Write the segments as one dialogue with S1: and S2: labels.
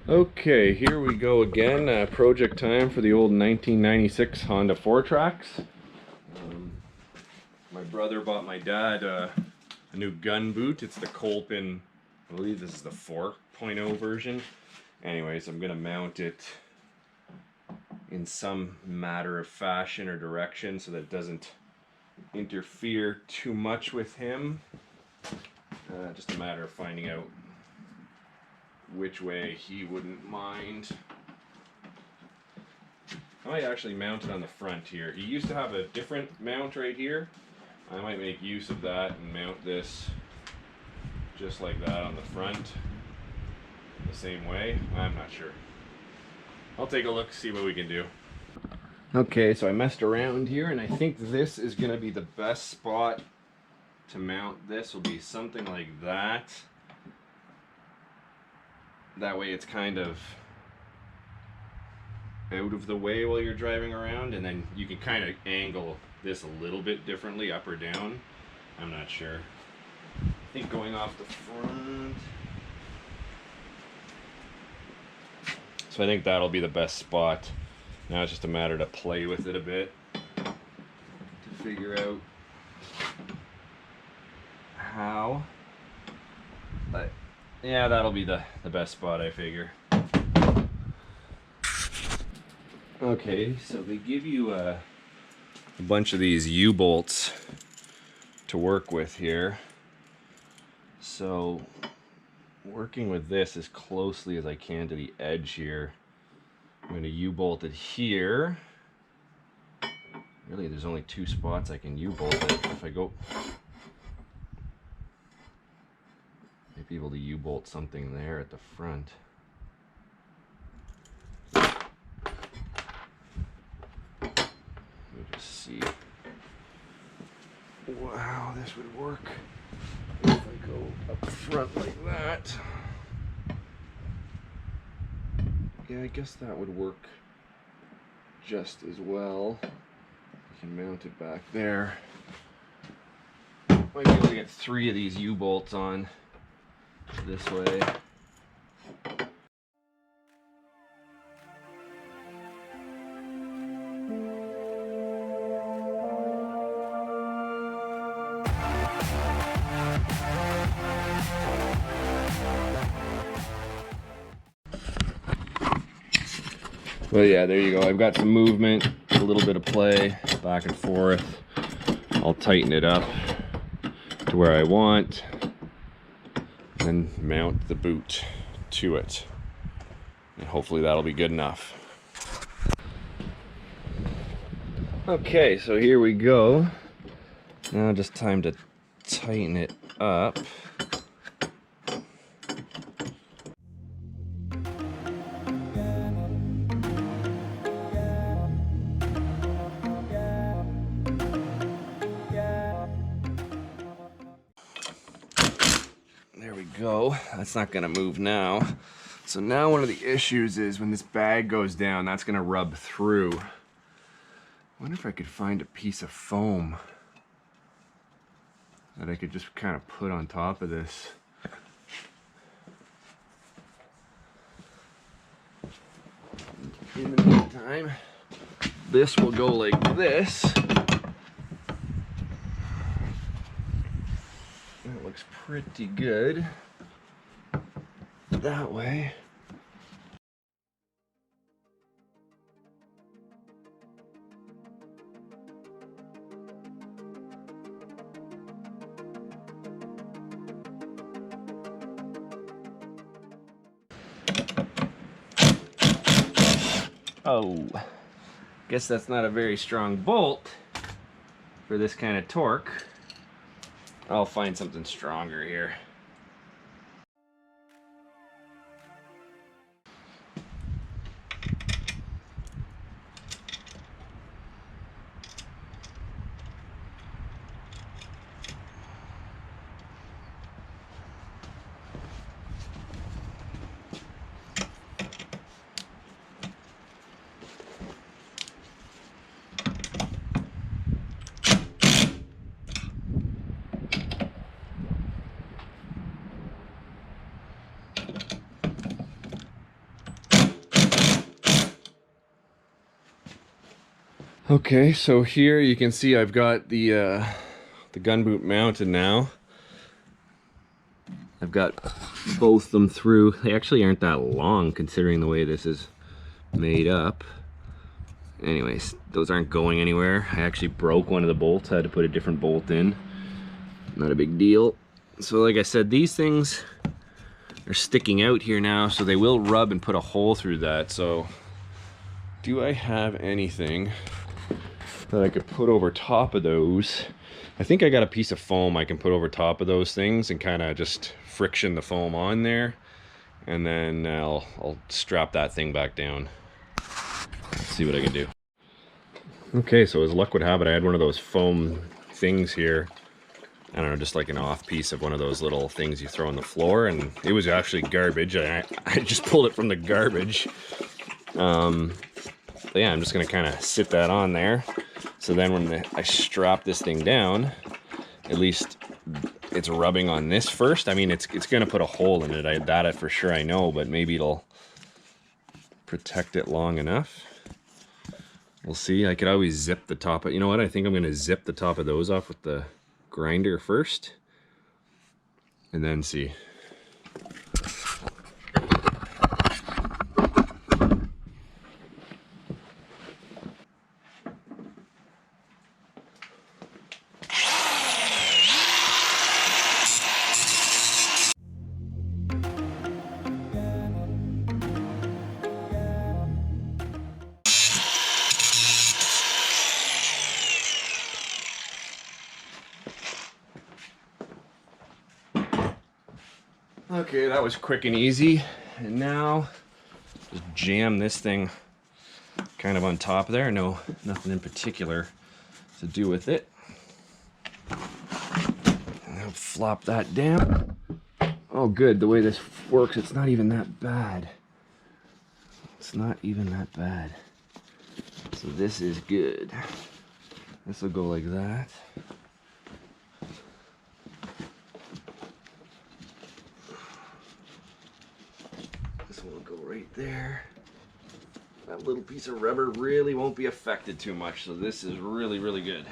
S1: Okay, here we go again. Project time for the old 1996 Honda Fourtrax. My brother bought my dad a new gun boot. It's the Kolpin, I believe this is the 4.0 version. Anyways, I'm going to mount it in some matter of fashion or direction so that it doesn't interfere too much with him. Just a matter of finding out which way he wouldn't mind. I might actually mount it on the front here. He used to have a different mount right here. I might make use of that and mount this just like that on the front the same way. I'm not sure. I'll take a look, see what we can do. Okay, so I messed around here and I think this is going to be the best spot to mount this. Will be something like that. That way it's kind of out of the way while you're driving around, and then you can kind of angle this a little bit differently, up or down. I'm not sure. I think going off the front. So I think that'll be the best spot. Now it's just a matter to play with it a bit to figure out how. But yeah, that'll be the best spot, I figure. Okay, so they give you a bunch of these U-bolts to work with here. So working with this as closely as I can to the edge here, I'm going to U-bolt it here. Really, there's only two spots I can U-bolt it. If I go, might be able to U-bolt something there at the front. Let me just see. Wow, this would work if I go up front like that. Yeah, I guess that would work just as well. You can mount it back there. Might be able to get 3 of these U-bolts on this way. Well, yeah, there you go. I've got some movement, a little bit of play, back and forth. I'll tighten it up to where I want, and mount the boot to it. And hopefully that'll be good enough. Okay, so here we go. Now just time to tighten it up. There we go. That's not gonna move now. So now one of the issues is when this bag goes down, that's gonna rub through. I wonder if I could find a piece of foam that I could just kind of put on top of this. In the meantime, this will go like this. That looks pretty good. That way. Oh, guess that's not a very strong bolt for this kind of torque. I'll find something stronger here. Okay, so here you can see I've got the gun boot mounted now. I've got both them through. They actually aren't that long considering the way this is made up. Anyways, those aren't going anywhere. I actually broke one of the bolts. I had to put a different bolt in. Not a big deal. So like I said, these things are sticking out here now, so they will rub and put a hole through that. So do I have anything that I could put over top of those? I think I got a piece of foam I can put over top of those things and kind of just friction the foam on there, and then I'll strap that thing back down. Let's see what I can do. Okay, so as luck would have it, I had one of those foam things here. I don't know, just like an off piece of one of those little things you throw on the floor, and it was actually garbage. I just pulled it from the garbage. But yeah, I'm just gonna kind of sit that on there. So then when I strap this thing down, at least it's rubbing on this first. I mean, it's gonna put a hole in it. That for sure I know, but maybe it'll protect it long enough. We'll see. I could always zip the top of, you know what? I think I'm gonna zip the top of those off with the grinder first, and then see. Okay, that was quick and easy. And now, just jam this thing kind of on top there. No, nothing in particular to do with it. And I'll flop that down. Oh good, the way this works, it's not even that bad. It's not even that bad. So this is good. This will go like that. This one will go right there. That little piece of rubber really won't be affected too much, so this is really, really good.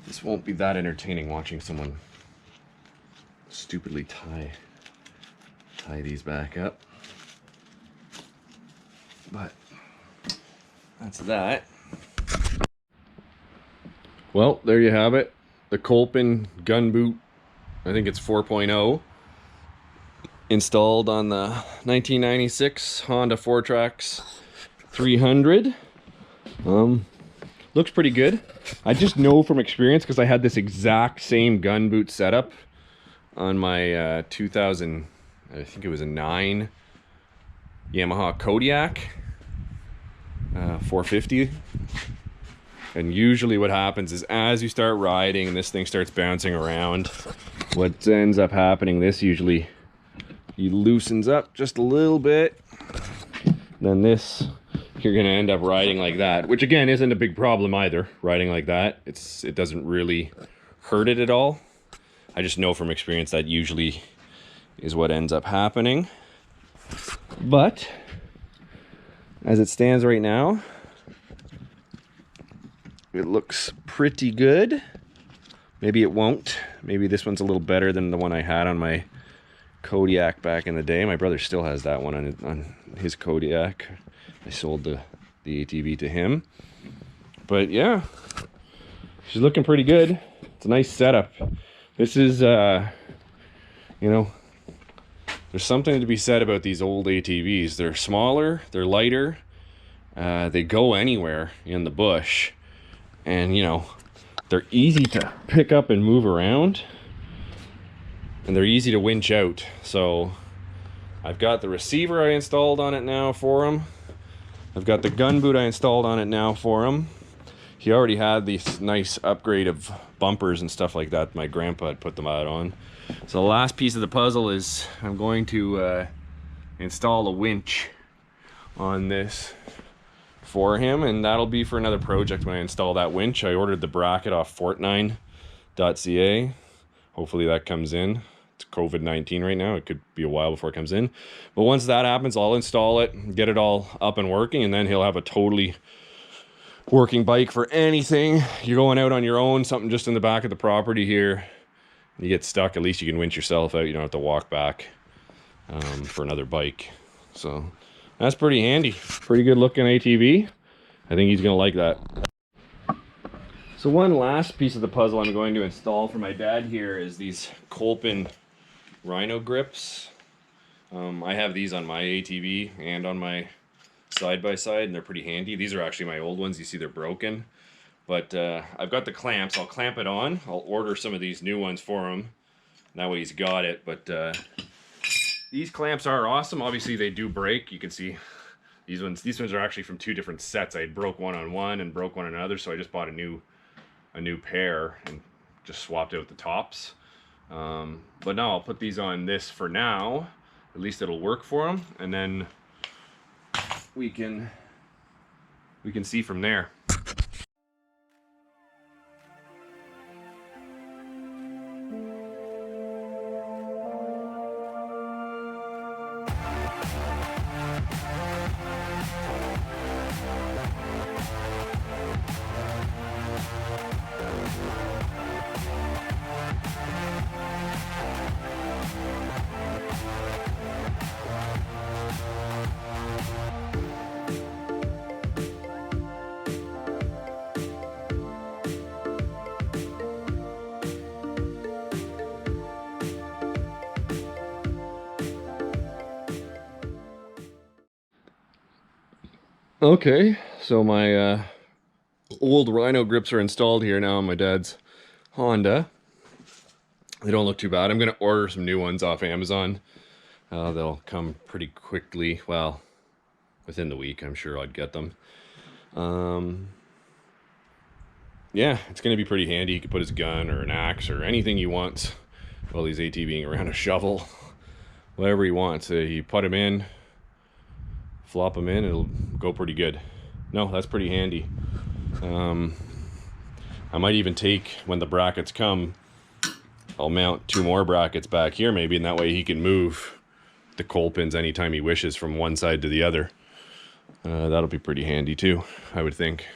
S1: This won't be that entertaining watching someone stupidly tie these back up. But that's that. Well, there you have it. The Kolpin gun boot, I think it's 4.0, installed on the 1996 Honda Fourtrax 300. Looks pretty good. I just know from experience because I had this exact same gun boot setup on my 2000, I think it was a 9 Yamaha Kodiak 450. And usually what happens is as you start riding and this thing starts bouncing around, what ends up happening, this usually loosens up just a little bit. Then this, you're gonna end up riding like that, which again isn't a big problem either. Riding like that, it doesn't really hurt it at all. I just know from experience that usually is what ends up happening. But as it stands right now, it looks pretty good. Maybe it won't. Maybe this one's a little better than the one I had on my Kodiak back in the day. My brother still has that one on his Kodiak. I sold the ATV to him. But yeah, she's looking pretty good. It's a nice setup. This is, you know, there's something to be said about these old ATVs. They're smaller, they're lighter, they go anywhere in the bush. And, you know, They're easy to pick up and move around, and they're easy to winch out. So I've got the receiver I installed on it now for him. I've got the gun boot I installed on it now for him. He already had this nice upgrade of bumpers and stuff like that. My grandpa had put them out on. So the last piece of the puzzle is I'm going to install a winch on this for him, and that'll be for another project when I install that winch. I ordered the bracket off Fortnine.ca. Hopefully that comes in. It's COVID-19 right now. It could be a while before it comes in. But once that happens, I'll install it, get it all up and working, and then he'll have a totally working bike for anything. You're going out on your own, something just in the back of the property here, you get stuck, at least you can winch yourself out. You don't have to walk back for another bike. So that's pretty handy. Pretty good looking ATV. I think he's gonna like that. So one last piece of the puzzle I'm going to install for my dad here is these Kolpin Rhino grips. I have these on my ATV and on my side-by-side, and they're pretty handy. These are actually my old ones. You see they're broken. But I've got the clamps. I'll clamp it on. I'll order some of these new ones for him. That way he's got it. But these clamps are awesome. Obviously they do break. You can see these ones are actually from two different sets. I broke one on one and broke one on another, so I just bought a new pair and just swapped out the tops. But no, I'll put these on this for now. At least it'll work for him, and then we can see from there. Okay, so my old Rhino grips are installed here now on my dad's Honda. They don't look too bad. I'm going to order some new ones off Amazon. They'll come pretty quickly. Well, within the week, I'm sure I'd get them. Yeah, it's going to be pretty handy. He could put his gun or an axe or anything he wants while he's ATVing around, a shovel, whatever he wants. You put him in, flop them in, it'll go pretty good. No, that's pretty handy. I might even take, when the brackets come, I'll mount 2 more brackets back here maybe, and that way he can move the Kolpins anytime he wishes from one side to the other. That'll be pretty handy too, I would think.